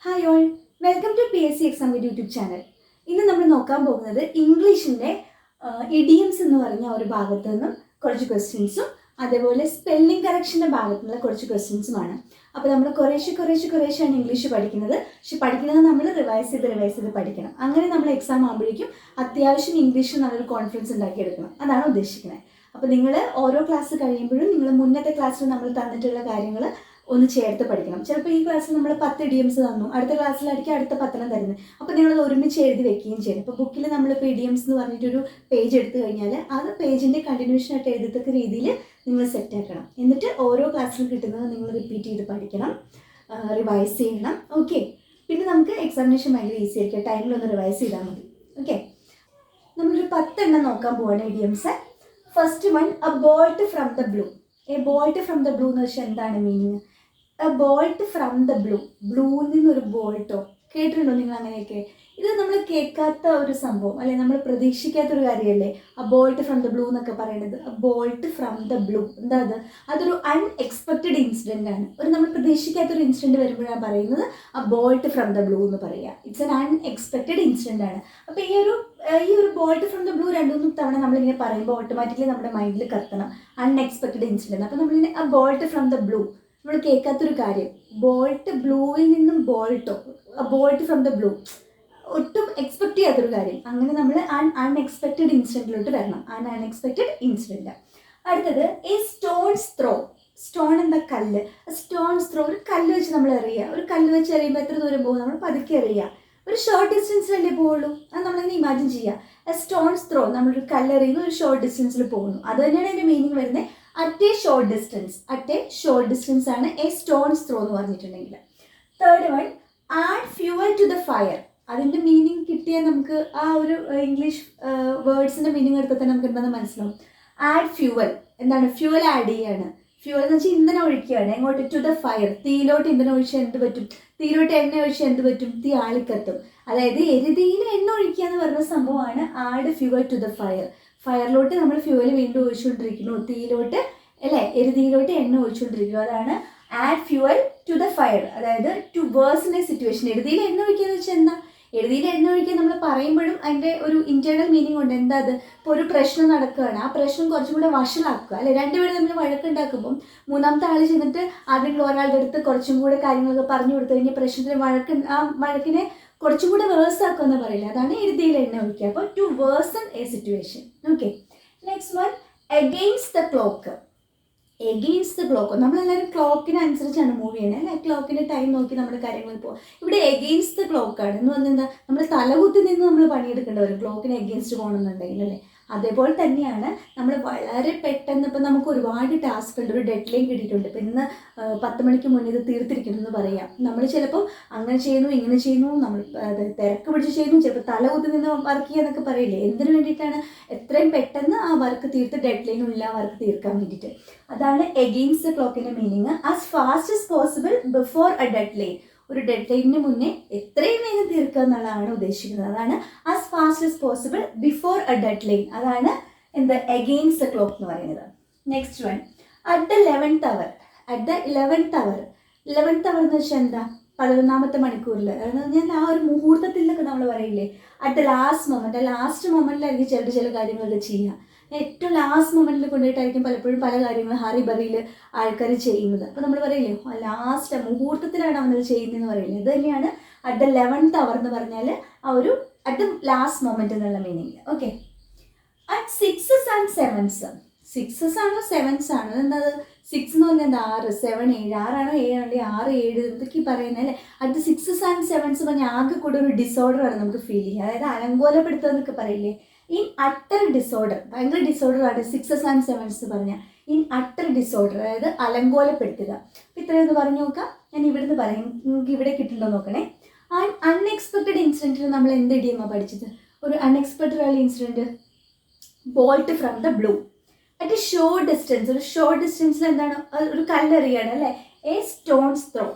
Hi all, welcome to PSC EXAM GUIDE YouTube channel. ഇന്ന് നമ്മൾ നോക്കാൻ പോകുന്നത് ഇംഗ്ലീഷിന്റെ ഇഡിയംസ് എന്ന് പറഞ്ഞ ഒരു ഭാഗത്ത് നിന്നും കുറച്ച് ക്വസ്റ്റ്യൻസും അതേപോലെ സ്പെല്ലിംഗ് കറക്ഷന്റെ ഭാഗത്തു നിന്നുള്ള കുറച്ച് ക്വസ്റ്റ്യൻസുമാണ്. അപ്പോൾ നമ്മൾ കുറേശ്ശെയാണ് ഇംഗ്ലീഷ് പഠിക്കുന്നത്. പക്ഷെ പഠിക്കുന്നത് നമ്മൾ റിവൈസ് ചെയ്ത് പഠിക്കണം. അങ്ങനെ നമ്മൾ എക്സാം ആകുമ്പോഴേക്കും അത്യാവശ്യം ഇംഗ്ലീഷിൽ നല്ലൊരു കോൺഫിഡൻസ് ഉണ്ടാക്കിയെടുക്കണം. അതാണ് ഉദ്ദേശിക്കുന്നത്. അപ്പോൾ നിങ്ങൾ ഓരോ ക്ലാസ് കഴിയുമ്പോഴും നിങ്ങൾ മുന്നത്തെ ക്ലാസ്സിൽ നമ്മൾ തന്നിട്ടുള്ള കാര്യങ്ങൾ ഒന്ന് ചേർത്ത് പഠിക്കണം. ചിലപ്പോൾ ഈ ക്ലാസ്സിൽ നമ്മൾ 10 ഇഡിയംസ് തന്നു, അടുത്ത ക്ലാസ്സിലായിരിക്കും അടുത്ത 10 തരുന്നത്. അപ്പോൾ നിങ്ങളത് ഒരുമിച്ച് എഴുതി വെക്കുകയും ചെയ്യണം. ഇപ്പോൾ ബുക്കിൽ നമ്മളിപ്പോൾ ഇഡിയംസ് എന്ന് പറഞ്ഞിട്ടൊരു പേജ് എടുത്തു കഴിഞ്ഞാൽ അത് പേജിൻ്റെ കണ്ടിന്യൂഷൻ ആയിട്ട് എഴുതത്തക്ക രീതിയിൽ നിങ്ങൾ സെറ്റാക്കണം. എന്നിട്ട് ഓരോ ക്ലാസ്സിലും കിട്ടുന്നത് നിങ്ങൾ റിപ്പീറ്റ് ചെയ്ത് പഠിക്കണം, റിവൈസ് ചെയ്യണം. ഓക്കെ, പിന്നെ നമുക്ക് എക്സാമിനേഷൻ ഭയങ്കര ഈസി ആയിരിക്കും. ടൈമിലൊന്ന് റിവൈസ് ചെയ്താൽ മതി. ഓക്കെ, നമ്മളൊരു 10 നോക്കാൻ പോവാണ് idioms. First one, a bolt from the blue. A bolt from the blue എന്ന് വെച്ചാൽ എന്താണ് meaning? A bolt from the blue, ബ്ലൂവിൽ നിന്നൊരു ബോൾട്ടോ. കേട്ടിട്ടുണ്ടോ നിങ്ങൾ അങ്ങനെയൊക്കെ? ഇത് നമ്മൾ കേൾക്കാത്ത ഒരു സംഭവം അല്ലെ, നമ്മൾ പ്രതീക്ഷിക്കാത്തൊരു കാര്യമല്ലേ ആ ബോൾട്ട് ഫ്രം ദ ബ്ലൂ എന്നൊക്കെ പറയുന്നത്. ബോൾട്ട് ഫ്രം ദ ബ്ലൂ എന്താ അത്? അതൊരു അൺഎക്സ്പെക്റ്റഡ് ഇൻസിഡൻ്റ് ആണ്. ഒരു നമ്മൾ പ്രതീക്ഷിക്കാത്തൊരു ഇൻസിഡൻറ്റ് വരുമ്പോഴാണ് പറയുന്നത് ആ ബോൾട്ട് ഫ്രം ദ ബ്ലൂ എന്ന് പറയുക. ഇറ്റ്സ് എൻ അൺഎക്സ്പെക്റ്റഡ് ഇൻസിഡൻ്റ് ആണ്. അപ്പോൾ ഈ ഒരു ബോൾട്ട് ഫ്രം ദ ബ്ലൂ 2-3 തവണ നമ്മളിങ്ങനെ പറയുമ്പോൾ ഓട്ടോമാറ്റിക്കലി നമ്മുടെ മൈൻഡിൽ കത്തണം അൺഎക്സ്പെക്റ്റഡ് ഇൻസിഡൻറ്റ്. അപ്പോൾ നമ്മളിങ്ങനെ ആ ബോൾട്ട് ഫ്രം ദ ബ്ലൂ, നമ്മൾ കേൾക്കാത്തൊരു കാര്യം, ബോൾട്ട് ബ്ലൂവിൽ നിന്നും ബോൾട്ടോ, ബോൾട്ട് ഫ്രം ദ ബ്ലൂ, ഒട്ടും എക്സ്പെക്ട് ചെയ്യാത്തൊരു കാര്യം. അങ്ങനെ നമ്മൾ അൺഎക്സ്പെക്റ്റഡ് ഇൻസിഡൻറ്റിലോട്ട് വരണം. Unexpected incident. അടുത്തത് എ സ്റ്റോൺസ് ത്രോ. സ്റ്റോൺ എന്താ? കല്ല്. സ്റ്റോൺസ് ത്രോ, ഒരു കല്ല് വെച്ച് നമ്മൾ എറിയുക. ഒരു കല്ല് വെച്ച് എറിയുമ്പോൾ എത്ര ദൂരം പോകും? നമ്മൾ പതുക്കെ എറിയുക. ഒരു ഷോർട്ട് ഡിസ്റ്റൻസിലല്ലേ പോവുള്ളൂ. അത് നമ്മളിങ്ങനെ ഇമാജിൻ ചെയ്യുക. എ സ്റ്റോൺസ് ത്രോ, നമ്മളൊരു കല്ലെറിയുന്നു, ഒരു ഷോർട്ട് ഡിസ്റ്റൻസിൽ പോകുന്നു. അത് തന്നെയാണ് അതിൻ്റെ മീനിങ് വരുന്നത്. അറ്റ് എ ഷോർട്ട് ഡിസ്റ്റൻസ് ആണ് എ സ്റ്റോൺസ് ത്രോ എന്ന് പറഞ്ഞിട്ടുണ്ടെങ്കിൽ. Third one, add fuel to the fire. അതിൻ്റെ മീനിങ് കിട്ടിയാൽ നമുക്ക് ആ ഒരു ഇംഗ്ലീഷ് വേർഡ്സിൻ്റെ മീനിങ് എടുത്താൽ തന്നെ നമുക്ക് എന്താണെന്ന് മനസ്സിലാവും. ആഡ് ഫ്യൂവൽ എന്താണ്? ഫ്യൂവൽ ആഡ് ചെയ്യാണ്. ഫ്യൂവൽ എന്ന് വെച്ചാൽ ഇന്ധനം ഒഴിക്കുകയാണ്. എങ്ങോട്ട്? To the fire. തീയിലോട്ട് ഇന്ധനം ഒഴിച്ചാൽ എന്ത് പറ്റും? തീയിലോട്ട് എണ്ണ ഒഴിച്ചാൽ എന്ത് പറ്റും? തീ ആളിക്കത്തും. അതായത് എരുതിയിൽ എണ്ണ ഒഴിക്കുക എന്ന് പറഞ്ഞ സംഭവമാണ് add fuel to the fire. ഫയറിലോട്ട് നമ്മൾ ഫ്യൂവൽ വീണ്ടും ഒഴിച്ചുകൊണ്ടിരിക്കുന്നു, തീയിലോട്ട് അല്ലേ, എരുതിയിലോട്ട് എണ്ണ ഒഴിച്ചുകൊണ്ടിരിക്കുന്നു. അതാണ് add fuel to the fire. അതായത് ടു വേഴ്സൺ എ സിറ്റുവേഷൻ. എരുതിയിൽ എണ്ണ ഒഴിക്കുക എന്ന് വെച്ചാൽ എന്താ? എഴുതിയിൽ എണ്ണ ഒഴിക്കാൻ നമ്മൾ പറയുമ്പോഴും അതിൻ്റെ ഒരു ഇൻറ്റേർണൽ മീനിങ് ഉണ്ട്. എന്താ അത്? ഇപ്പോൾ ഒരു പ്രശ്നം നടക്കുകയാണ്, ആ പ്രശ്നം കുറച്ചും കൂടെ വഷളാക്കുക അല്ലെ. രണ്ടുപേരും തമ്മിൽ വഴക്കുണ്ടാക്കുമ്പം മൂന്നാമത്തെ ആൾ ചെന്നിട്ട് ആദ്യം ഒരാളുടെ അടുത്ത് കുറച്ചും കൂടെ കാര്യങ്ങളൊക്കെ പറഞ്ഞു കൊടുത്തു കഴിഞ്ഞാൽ പ്രശ്നത്തിന് ആ വഴക്കിനെ കുറച്ചും കൂടെ വേഴ്സാക്കുക എന്ന് പറയില്ല. അതാണ് എഴുതിയിൽ എണ്ണ ഒഴിക്കുക. അപ്പോൾ to worsen a situation. Okay, next one, against the clock. Against the clock, നമ്മളെല്ലാവരും ക്ലോക്കിനനുസരിച്ചാണ് മൂവ് ചെയ്യുന്നത് അല്ലെ. ക്ലോക്കിൻ്റെ ടൈം നോക്കി നമ്മുടെ കാര്യങ്ങൾ പോകും. ഇവിടെ എഗെയിൻസ്റ്റ് ദ ക്ലോക്കാണ് എന്ന് പറഞ്ഞാൽ എന്താ? നമ്മൾ തലകുത്തി നിന്ന് നമ്മൾ പണിയെടുക്കേണ്ടി വരും ക്ലോക്കിന് എഗെയിൻസ്റ്റ് പോകണമെന്നുണ്ടെങ്കിൽ അല്ലേ. അതേപോലെ തന്നെയാണ് നമ്മൾ വളരെ പെട്ടെന്ന്, ഇപ്പം നമുക്ക് ഒരുപാട് ടാസ്ക് ഉണ്ട്, ഒരു ഡെഡ് ലൈൻ കിട്ടിയിട്ടുണ്ട്, ഇപ്പം ഇന്ന് 10 മണിക്ക് മുന്നേ ഇത് തീർത്തിരിക്കണം എന്ന് പറയാം. നമ്മൾ ചിലപ്പോൾ അങ്ങനെ ചെയ്യുന്നു, ഇങ്ങനെ ചെയ്യുന്നു, നമ്മൾ തിരക്ക് പിടിച്ച് ചെയ്യുന്നു, ചിലപ്പോൾ തലകുത്തി നിന്ന് വർക്ക് ചെയ്യുക എന്നൊക്കെ പറയില്ലേ. എന്തിനു വേണ്ടിയിട്ടാണ്? എത്രയും പെട്ടെന്ന് ആ വർക്ക് തീർത്ത് ഡെഡ് ലൈനും ഇല്ല വർക്ക് തീർക്കാൻ വേണ്ടിയിട്ട്. അതാണ് എഗെയിൻസ്റ്റ് ദ ക്ലോക്കിൻ്റെ meaning. As fast as possible before a deadline. ഒരു ഡെഡ് ലൈനിന് മുന്നേ എത്രയും വേഗം തീർക്കുക എന്നുള്ളതാണ് ഉദ്ദേശിക്കുന്നത്. അതാണ് as fast as possible before a deadline. അതാണ് എന്ത്? എഗെയിൻസ്റ്റ് ദ ക്ലോക്ക് എന്ന് പറയുന്നത്. Next one, at the 11th hour. At the 11th hour. 11th hour എന്ന് വെച്ചാൽ എന്താ? 11ാമത്തെ മണിക്കൂറിൽ. അതെന്ന് പറഞ്ഞാൽ ആ ഒരു മുഹൂർത്തത്തിലൊക്കെ നമ്മൾ പറയില്ലേ, അറ്റ് ദ ലാസ്റ്റ് മൊമെൻറ്റ്. ആ ലാസ്റ്റ് മൊമെൻറ്റിലായിരിക്കും ചില കാര്യങ്ങളൊക്കെ ചെയ്യുക. ഏറ്റവും ലാസ്റ്റ് മൊമെൻറ്റിൽ കൊണ്ടുപോയിട്ടായിരിക്കും പലപ്പോഴും പല കാര്യങ്ങളും ഹറി ബറിയിൽ ആൾക്കാർ ചെയ്യുന്നത്. അപ്പോൾ നമ്മൾ പറയില്ലേ ലാസ്റ്റ് മുഹൂർത്തത്തിലാണ് അവനത് ചെയ്യുന്നതെന്ന് പറയില്ലേ. ഇത് തന്നെയാണ് അറ്റ് ദ 11th hour എന്ന് പറഞ്ഞാൽ ആ ഒരു അറ്റ് ദ ലാസ്റ്റ് മൊമെൻറ്റ് എന്നുള്ള meaning. Okay, at 6s and 7s. 6s ആണോ 7s ആണോ? എന്താ 6 എന്ന് പറഞ്ഞാൽ എന്താ? 6, 7, 7, 6 7 അല്ലെങ്കിൽ 6, 7 എന്തൊക്കെ പറയുന്നത് അല്ലേ. അറ്റ് 6s and 7s പറഞ്ഞാൽ ആകെ കൂടെ ഒരു ഡിസോർഡറാണ് നമുക്ക് ഫീൽ ചെയ്യുക. അതായത് അലങ്കോലപ്പെടുത്തുക എന്നൊക്കെ പറയില്ലേ. ഇൻ അട്ടർ ഡിസോർഡർ, ഭയങ്കര ഡിസോർഡറാണ് 6s and 7s പറഞ്ഞാൽ. ഇൻ അട്ടർ ഡിസോർഡർ, അതായത് അലങ്കോലപ്പെടുത്തുക. അപ്പോൾ ഇത്രയൊന്ന് പറഞ്ഞു നോക്കാം. ഞാൻ ഇവിടുന്ന് പറയും, നിങ്ങൾക്ക് ഇവിടെ കിട്ടുന്നുണ്ടോ നോക്കണേ. അൺഎക്സ്പെക്റ്റഡ് ഇൻസിഡൻറ്റിൽ നമ്മൾ എന്ത് ഇടിയമാണ് പഠിച്ചത്? ഒരു അൺഎക്സ്പെക്റ്റഡ് ആയ incident, bolt from the blue. At a short distance, ഒരു ഷോർട്ട് ഡിസ്റ്റൻസിൽ എന്താണ്? ഒരു കല്ലെറിയാണ് അല്ലേ. A stones throw.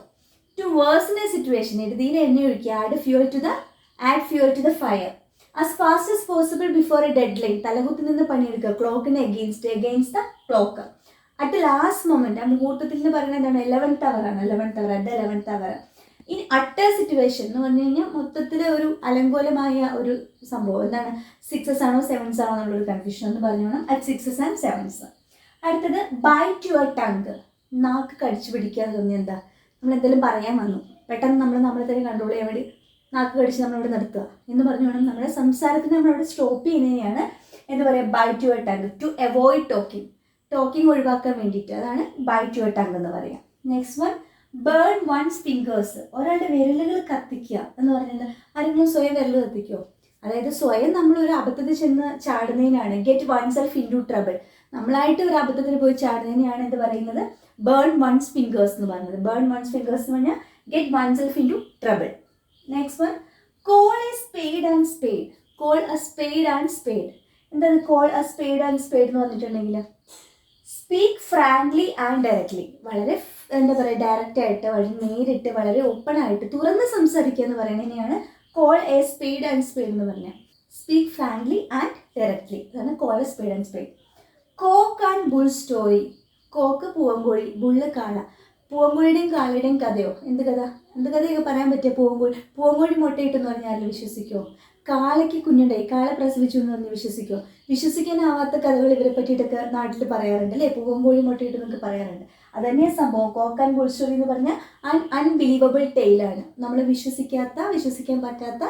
To worsen a situation. എഴുതിയിൽ എണ്ണ ഒഴിക്കുക. Add fuel to the fire. As fast as possible before a deadline. തലകുത്തി നിന്ന് പണിയെടുക്കുക. ക്ലോക്കിന് against the clock. At last moment, ആ മുഹൂർത്തത്തിൽ എന്ന് പറയുന്നത് എന്താണ്? 11th hour ആണ്. 11th hour, at the 11th hour. In utter situation എന്ന് പറഞ്ഞു കഴിഞ്ഞാൽ മൊത്തത്തിൽ ഒരു അലങ്കോലമായ ഒരു സംഭവം. എന്താണ്, 6s ആണോ 7s ആണോ എന്നുള്ളൊരു കൺഫ്യൂഷൻ എന്ന് പറഞ്ഞു വേണം. At 6s and 7s. അടുത്തത് ബൈറ്റ് യുവർ ടങ്. നാക്ക് കടിച്ചു പിടിക്കാന്ന് തോന്നി എന്താ, നമ്മൾ എന്തെങ്കിലും പറയാൻ വന്നു, പെട്ടെന്ന് നമ്മളെ തന്നെ കൺട്രോൾ ചെയ്യാൻ വേണ്ടി നാക്ക് കടിച്ച് നമ്മളിവിടെ നിർത്തുക എന്ന് പറഞ്ഞു വേണം. നമ്മുടെ സംസാരത്തിന് നമ്മളിവിടെ സ്റ്റോപ്പ് ചെയ്യുന്നതിനെയാണ് എന്താ പറയുക, bite your tongue. To avoid talking ഒഴിവാക്കാൻ വേണ്ടിയിട്ട്, അതാണ് ബൈറ്റ് യുവർ ടങ് എന്ന് പറയാം. Next one, burn one's fingers. ഒരാളുടെ വിരലുകൾ കത്തിക്കുക എന്ന് പറഞ്ഞാൽ ആരെങ്കിലും സ്വയം വിരൽ കത്തിക്കോ? അതായത് സ്വയം നമ്മളൊരു അബദ്ധത്തിൽ ചെന്ന് ചാടുന്നതിനാണ് get oneself into trouble. നമ്മളായിട്ട് ഒരു അബദ്ധത്തിൽ പോയി ചാടുന്നതിനെയാണ് എന്ത് പറയുന്നത്, ബേൺ വൺസ് ഫിംഗേഴ്സ് എന്ന് പറയുന്നത്. ബേൺ വൺസ് ഫിംഗേഴ്സ് എന്ന് പറഞ്ഞാൽ get oneself into trouble. Next one, call a spade and spade. Call a spade and spade. എന്താണ് call a spade and spade എന്ന് പറഞ്ഞിട്ടുണ്ടെങ്കിൽ, സ്പീക്ക് ഫ്രാങ്ക്ലി ആൻഡ് ഡയറക്ട്ലി. വളരെ എന്താ പറയുക, ഡയറക്റ്റ് ആയിട്ട്, വളരെ നേരിട്ട്, വളരെ ഓപ്പൺ ആയിട്ട് തുറന്ന് സംസാരിക്കുക എന്ന് പറയുന്നതിനെയാണ് call a spade and spade എന്ന് പറഞ്ഞാൽ. സ്പീക്ക് ഫ്രാങ്ക്ലി ആൻഡ് ഡയറക്ട്ലി, അതാണ് call a spade and spade. Cock and bull story. Cock പൂവൻകോഴി, ബുള്ള് കാള. പൂവൻകോഴിയുടെയും കാളയുടെയും കഥയോ? എന്ത് കഥയൊക്കെ പറയാൻ പറ്റിയ? പൂവൻകോഴി മുട്ടയിട്ടെന്ന് പറഞ്ഞാൽ ആരും വിശ്വസിക്കുമോ? കാളയ്ക്ക് കുഞ്ഞുണ്ടായി, കാള പ്രസവിച്ചു എന്ന് പറഞ്ഞ് വിശ്വസിക്കുമോ? വിശ്വസിക്കാനാവാത്ത കഥകൾ ഇവരെ പറ്റിയിട്ടൊക്കെ നാട്ടിൽ പറയാറുണ്ട് അല്ലേ, പൂവൻകോഴി മുട്ടയിട്ട് എന്നൊക്കെ പറയാറുണ്ട്. അതന്നെയാണ് സംഭവം. കോക്ക് ആൻഡ് ബുൾ സ്റ്റോറി എന്ന് പറഞ്ഞാൽ അൺബിലീവബിൾ ടെയിലാണ്. നമ്മൾ വിശ്വസിക്കാൻ പറ്റാത്ത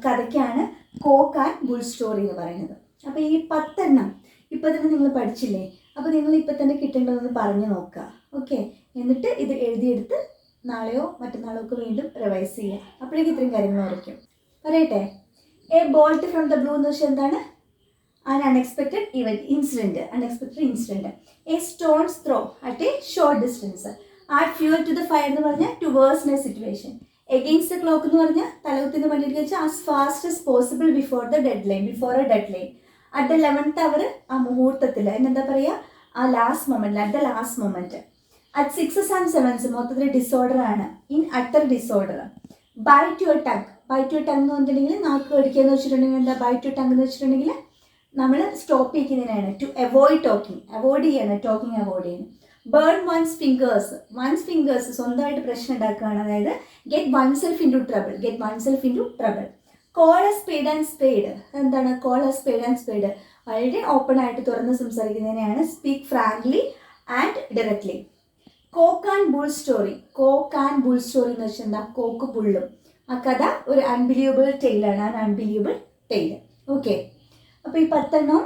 കഥയ്ക്കാണ് കോക്ക് ആൻഡ് ബുൾ സ്റ്റോറി എന്ന് പറയുന്നത്. അപ്പോൾ ഈ 10 എണ്ണം ഇപ്പം തന്നെ നിങ്ങൾ പഠിച്ചില്ലേ? അപ്പോൾ നിങ്ങൾ ഇപ്പം തന്നെ കിട്ടേണ്ടതെന്ന് പറഞ്ഞു നോക്കുക. ഓക്കെ, എന്നിട്ട് ഇത് എഴുതിയെടുത്ത് നാളെയോ മറ്റന്നാളോ ഒക്കെ വീണ്ടും റിവൈസ് ചെയ്യുക. അപ്പോഴേക്കും ഇത്രയും കാര്യങ്ങൾ ഉറയ്ക്കും. പറയട്ടെ, A bolt from the blue എന്ന് വെച്ചാൽ എന്താണ്? an unexpected incident. A stone's throw at a short distance. Add fuel to the fire എന്ന് പറഞ്ഞാൽ to worsen a situation. Against the clock എന്ന് പറഞ്ഞാൽ തലകുത്തിന് വേണ്ടിയിട്ട് വെച്ചാൽ as fast as possible before a deadline. At the 11th hour, ആ മുഹൂർത്തത്തിൽ എന്താ പറയുക, ആ ലാസ്റ്റ് മൊമെൻറ്റിൽ, at the last moment. At 6s and 7s മൊത്തത്തിൽ ഡിസോർഡർ ആണ്. In utter disorder. Bite your tongue എന്ന് പറഞ്ഞിട്ടുണ്ടെങ്കിൽ നാക്ക് കടിക്കുക എന്ന് വെച്ചിട്ടുണ്ടെങ്കിൽ എന്താ, ബൈറ്റ് യുവർ ടങ് എന്ന് വെച്ചിട്ടുണ്ടെങ്കിൽ നമ്മൾ സ്റ്റോപ്പ് ചെയ്യുന്നതിനാണ്. ടു അവോയ്ഡ് അവോയ്ഡ് ചെയ്യാണ്, ടോക്കിംഗ് അവോയ്ഡ് ചെയ്യുന്നത്. ബേൺ വൺസ് ഫിംഗേഴ്സ് സ്വന്തമായിട്ട് പ്രശ്നം ഉണ്ടാക്കുകയാണ്. അതായത് get oneself into trouble. Call a spade and spade. എന്താണ് call a spade and spade? വളരെ ഓപ്പൺ ആയിട്ട് തുറന്ന് സംസാരിക്കുന്നതിനെയാണ് speak frankly and directly. Cock and bull story എന്ന് വെച്ചാൽ എന്താ, കോക്ക് ബുള്ളും. ആ കഥ ഒരു അൺബിലീവബിൾ ടെയിൽ. ഓക്കെ, അപ്പോൾ ഈ 10 എണ്ണം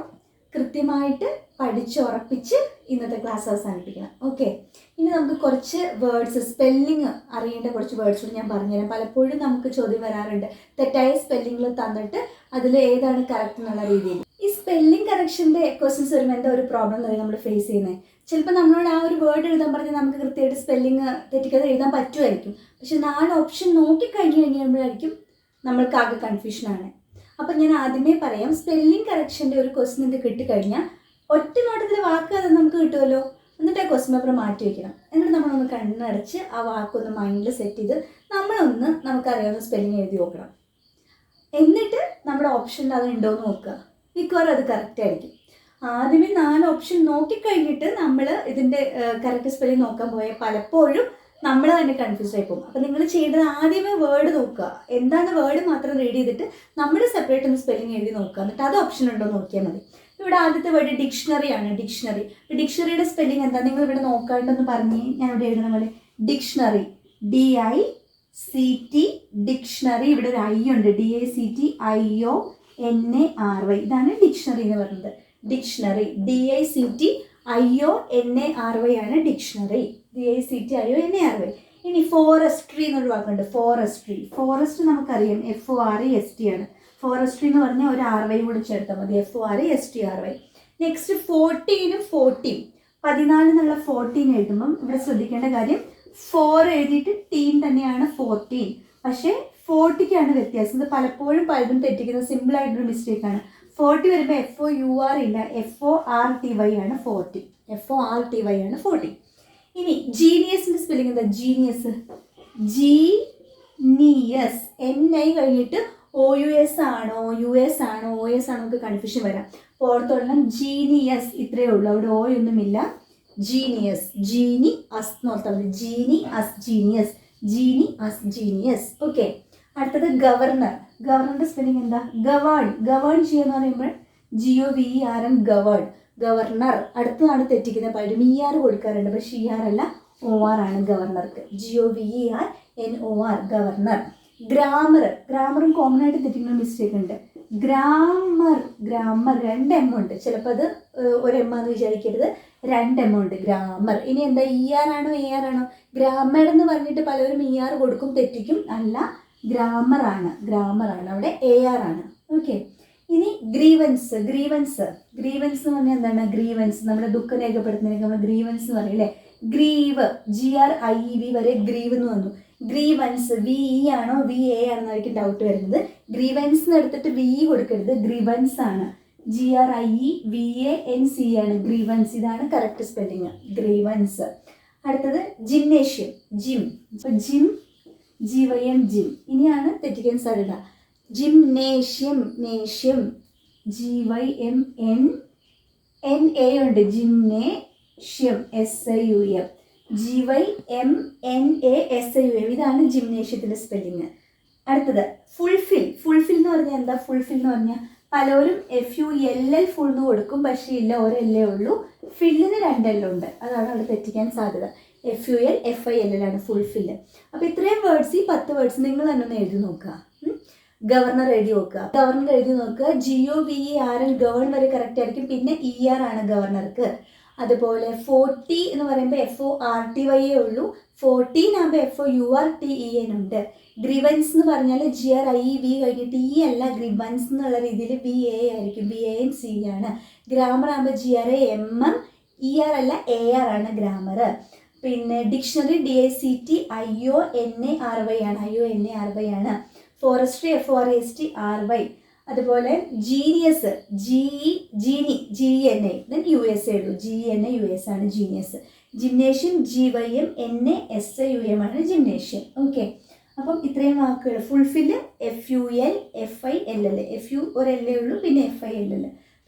കൃത്യമായിട്ട് പഠിച്ചുറപ്പിച്ച് ഇന്നത്തെ ക്ലാസ് അവസാനിപ്പിക്കണം. ഓക്കെ, ഇനി നമുക്ക് കുറച്ച് വേർഡ്സ്, സ്പെല്ലിങ് അറിയേണ്ട കുറച്ച് വേർഡ്സ് കൂടി ഞാൻ പറഞ്ഞുതരാം. പലപ്പോഴും നമുക്ക് ചോദ്യം വരാറുണ്ട്, തെറ്റായ സ്പെല്ലിങ്ങൾ തന്നിട്ട് അതിൽ ഏതാണ് കറക്റ്റ് എന്നുള്ള രീതിയിൽ. ഈ സ്പെല്ലിംഗ് കറക്ഷൻ്റെ ക്വസ്റ്റ്യൻസ് വരുമ്പോൾ എന്താ ഒരു പ്രോബ്ലം എന്ന് നമ്മൾ ഫേസ് ചെയ്യുന്നത്? ചിലപ്പോൾ നമ്മളോട് ആ ഒരു വേർഡ് എഴുതാൻ പറഞ്ഞാൽ നമുക്ക് കൃത്യമായിട്ട് സ്പെല്ലിങ് തെറ്റിക്കാതെ എഴുതാൻ പറ്റുമായിരിക്കും. പക്ഷെ 4 ഓപ്ഷൻ നോക്കിക്കഴിഞ്ഞായിരിക്കും നമ്മൾക്ക് ആകെ കൺഫ്യൂഷനാണ്. അപ്പം ഞാൻ ആദ്യമേ പറയാം, സ്പെല്ലിംഗ് കറക്ഷൻ്റെ ഒരു ക്വസ്റ്റ്യൻ നിങ്ങൾക്ക് കിട്ടിക്കഴിഞ്ഞാൽ ഒറ്റ നോട്ടത്തിൽ വാക്ക് അത് നമുക്ക് കിട്ടുമല്ലോ. എന്നിട്ട് ആ ക്വസ്റ്റ്യൻ പേപ്പർ മാറ്റി വയ്ക്കണം. എന്നിട്ട് നമ്മളൊന്ന് കണ്ണടച്ച് ആ വാക്കൊന്ന് മൈൻഡിൽ സെറ്റ് ചെയ്ത് നമുക്കറിയാവുന്ന സ്പെല്ലിംഗ് എഴുതി നോക്കണം. എന്നിട്ട് നമ്മുടെ ഓപ്ഷനിൽ അത് ഉണ്ടോ എന്ന് നോക്കുക. മിക്കവാറും അത് കറക്റ്റ് ആയിരിക്കും. ആദ്യമേ 4 ഓപ്ഷൻ നോക്കിക്കഴിഞ്ഞിട്ട് നമ്മൾ ഇതിൻ്റെ കറക്റ്റ് സ്പെല്ലിംഗ് നോക്കാൻ പോയാൽ പലപ്പോഴും നമ്മൾ തന്നെ കൺഫ്യൂസ് ആയി പോകും. അപ്പോൾ നിങ്ങൾ ചെയ്യേണ്ടത് ആദ്യമേ വേർഡ് നോക്കുക, എന്താണ് വേർഡ് മാത്രം റീഡ് ചെയ്തിട്ട് നമ്മൾ സെപ്പറേറ്റ് ഒന്ന് സ്പെല്ലിംഗ് എഴുതി നോക്കുക. എന്നിട്ട് അത് ഓപ്ഷൻ ഉണ്ടോ നോക്കിയാൽ മതി. ഇവിടെ ആദ്യത്തെ വേർഡ് ഡിക്ഷണറിയാണ്. ഡിക്ഷണറിയുടെ സ്പെല്ലിംഗ് എന്താ നിങ്ങൾ ഇവിടെ നോക്കാണ്ടെന്ന് പറഞ്ഞ് ഞാൻ ഇവിടെ എഴുതുന്ന പോലെ ഡിക്ഷണറി, DICT ഡിക്ഷണറി. ഇവിടെ ഒരു I ഉണ്ട്, DICTIONARY. ഇതാണ് ഡിക്ഷണറി എന്ന് പറയുന്നത്. ഡിക്ഷണറി DICTIONARY ആണ് ഡിക്ഷണറി. DICTIONARY. ഇനി ഫോറസ്ട്രി എന്നൊരു വാക്കുണ്ട്, ഫോറസ്റ്റ് നമുക്കറിയാം FOREST ആണ്. ഫോറസ്ട്രി എന്ന് പറഞ്ഞാൽ ഒരു RY കൂടി ചേർത്താൽ മതി, FORESTRY. നെക്സ്റ്റ് 14 എന്നുള്ള 14 എഴുതുമ്പം ഇവിടെ ശ്രദ്ധിക്കേണ്ട കാര്യം 4 എഴുതിയിട്ട് ടീൻ തന്നെയാണ് 14. പക്ഷേ 40ക്കാണ് വ്യത്യാസം. ഇത് പലപ്പോഴും പലതും തെറ്റിക്കുന്ന സിമ്പിളായിട്ടൊരു മിസ്റ്റേക്കാണ്. 40 വരുമ്പോൾ FOUR ഇല്ല, FORTY ആണ് 40. ഇനി ജീനിയസിൻ്റെ സ്പെല്ലിംഗ് എന്താ? ജീനിയസ് NI കഴിഞ്ഞിട്ട് OUS ആണോ US ആണോ OS ആണോ നമുക്ക് കൺഫ്യൂഷൻ വരാം. ഓർത്തൊള്ളണം, ജീനിയസ് ഇത്രയേ ഉള്ളൂ, അവിടെ ഒന്നുമില്ല. ജീനിയസ്, ജീനിയസ് എന്ന് ഓർത്താൽ മതി. ജീനിയസ് ജീനി ആസ് ജീനിയസ്. ഓക്കെ, അടുത്തത് ഗവർണർ. ഗവർണറിന്റെ സ്പെല്ലിംഗ് എന്താ? ഗവേൺ. ഗവേൺ ചെയ്യുന്ന പറയുമ്പോൾ GOVERN, ഗവേൺ. ഗവർണർ. അടുത്തതാണ് തെറ്റിക്കുന്നത്, പലരും ER കൊടുക്കാറുണ്ട്, പക്ഷേ ER അല്ല, OR ആണ് ഗവർണർക്ക്. GOVERNOR, governor. ഗ്രാമർ. ഗ്രാമറും കോമൺ ആയിട്ട് തെറ്റിക്കുന്ന മിസ്റ്റേക്ക് ഉണ്ട്. ഗ്രാമർ. ഗ്രാമർ 2 M ഉണ്ട്, ചിലപ്പോൾ അത് ഒരു M ആണെന്ന് വിചാരിക്കരുത്, 2 M ഉണ്ട്. ഗ്രാമർ. ഇനി എന്താ, ER ആണോ AR ആണോ? ഗ്രാമർ എന്ന് പറഞ്ഞിട്ട് പലരും ER കൊടുക്കും, തെറ്റിക്കും. അല്ല, ഗ്രാമർ ആണ്. ഗ്രാമർ ആണ്, അവിടെ AR ആണ്. ഓക്കെ, ഇനി ഗ്രീവൻസ്. ഗ്രീവൻസ്. ഗ്രീവൻസ് എന്ന് പറഞ്ഞാൽ എന്താണ്? ഗ്രീവൻസ് നമ്മുടെ ദുഃഖം രേഖപ്പെടുത്തുന്നതിനൊക്കെ നമ്മൾ ഗ്രീവൻസ് എന്ന് പറയും അല്ലേ? ഗ്രീവ്, GRIEV വരെ ഗ്രീവ് എന്ന് വന്നു. ഗ്രീവൻസ് VE ആണോ VA ആണെന്നായിരിക്കും ഡൗട്ട് വരുന്നത്. ഗ്രീവൻസ് എടുത്തിട്ട് VE കൊടുക്കരുത്, ഗ്രീവൻസ് ആണ്. GRIEVANC ആണ് ഗ്രീവൻസ്. ഇതാണ് കറക്റ്റ് സ്പെല്ലിങ്, ഗ്രീവൻസ്. അടുത്തത് gymnasium. Gym. Gym GYM, gym. ഇനിയാണ് തെറ്റിക്കാൻ സാധ്യത. ജിംനേഷ്യം. നേഷ്യം GYMNNA ഉണ്ട്. Gymnasium SIUM. GYMNASIUM. ഇതാണ് ജിംനേഷ്യത്തിൻ്റെ സ്പെല്ലിങ്. അടുത്തത് ഫുൾഫിൽ. ഫുൾഫിൽ എന്ന് പറഞ്ഞാൽ എന്താ? ഫുൾഫിൽ എന്ന് പറഞ്ഞാൽ പലരും FULL ഫുൾ എന്ന് കൊടുക്കും, പക്ഷേ ഇല്ല, ഒരല്ലേ ഉള്ളൂ. ഫില്ലിന് 2 L ഉണ്ട്, അതാണ് അവിടെ തെറ്റിക്കാൻ സാധ്യത. FUL FILL ആണ് ഫുൾഫില്ല്. അപ്പോൾ ഇത്രയും വേർഡ്സ്, ഈ 10 വേർഡ്സ് നിങ്ങൾ തന്നെ ഒന്ന് എഴുതി നോക്കുക. ഗവർണർ എഴുതി നോക്കുക. ഗവർണർ എഴുതി നോക്കുക. GOVERN, ഗവേൺ വരെ കറക്റ്റ് ആയിരിക്കും. പിന്നെ ER ആണ് ഗവർണർക്ക്. അതുപോലെ 40 എന്ന് പറയുമ്പോൾ FORTY ഉള്ളൂ. 14 ആകുമ്പോൾ FOURTEN ഉണ്ട്. ഗ്രിവൻസ് എന്ന് പറഞ്ഞാൽ GRIEV കഴിഞ്ഞിട്ട് E അല്ല, ഗ്രിവൻസ് എന്നുള്ള രീതിയിൽ VA ആയിരിക്കും. VANC ആണ്. ഗ്രാമർ ആകുമ്പോൾ GRAMM, ER അല്ല, AR ആണ് ഗ്രാമർ. പിന്നെ ഡിക്ഷണറി DICTIONARY ആണ്. IONARY ആണ്. Forestry FORESTRY. അതുപോലെ ജീനിയസ് ജീനി GENA, ദെൻ USA ഉള്ളൂ. GENA US ആണ് ജീനിയസ്. ജിംനേഷ്യം GYMNASIUM ആണ് ജിംനേഷ്യം. ഓക്കെ, അപ്പം ഇത്രയും വാക്കുകൾ. Fulfil FUL FILL. FU ഒരു L ഉള്ളൂ, പിന്നെ FILL.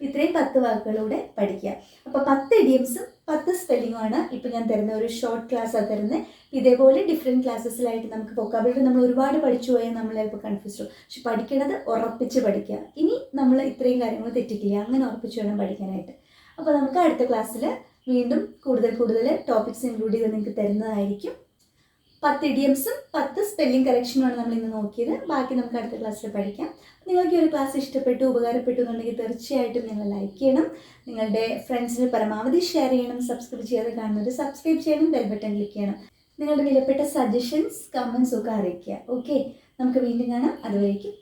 ഇത്രയും 10 വാക്കുകളൂടെ പഠിക്കുക. അപ്പോൾ 10 ഇഡിയംസും 10 സ്പെല്ലിങ്ങുമാണ് ഇപ്പോൾ ഞാൻ തരുന്ന ഒരു ഷോർട്ട് ക്ലാസ്സാണ് തരുന്നത്. ഇതേപോലെ ഡിഫറെൻറ്റ് ക്ലാസ്സസിലായിട്ട് നമുക്ക് വൊക്കാബുലറി നമ്മൾ ഒരുപാട് പഠിച്ചു പോയാൽ നമ്മളിപ്പോൾ കൺഫ്യൂസ് ആവും. പക്ഷെ പഠിക്കണത് ഉറപ്പിച്ച് പഠിക്കുക. ഇനി നമ്മൾ ഇത്രയും കാര്യങ്ങൾ തെറ്റിക്കില്ല, അങ്ങനെ ഉറപ്പിച്ച് വേണം പഠിക്കാനായിട്ട്. അപ്പോൾ നമുക്ക് അടുത്ത ക്ലാസ്സിൽ വീണ്ടും കൂടുതൽ ടോപ്പിക്സ് ഇൻക്ലൂഡ് ചെയ്ത് നിങ്ങൾക്ക് തരുന്നതായിരിക്കും. 10 ഇഡിയംസും 10 സ്പെല്ലിംഗ് കറക്ഷനുമാണ് നമ്മൾ ഇന്ന് നോക്കിയത്. ബാക്കി നമുക്ക് അടുത്ത ക്ലാസ്സിൽ പഠിക്കാം. നിങ്ങൾക്ക് ഈ ഒരു ക്ലാസ് ഇഷ്ടപ്പെട്ടു, ഉപകാരപ്പെട്ടു എന്നുണ്ടെങ്കിൽ തീർച്ചയായിട്ടും നിങ്ങൾ ലൈക്ക് ചെയ്യണം, നിങ്ങളുടെ ഫ്രണ്ട്സിന് പരമാവധി ഷെയർ ചെയ്യണം, സബ്സ്ക്രൈബ് ചെയ്യാതെ കാണുന്നത് സബ്സ്ക്രൈബ് ചെയ്യണം, ബെൽ ബട്ടൺ ക്ലിക്ക് ചെയ്യണം. നിങ്ങളുടെ വിലപ്പെട്ട സജഷൻസ്, കമൻസ് ഒക്കെ അറിയിക്കുക. ഓക്കെ, നമുക്ക് വീണ്ടും കാണാം. അതുവരേക്കും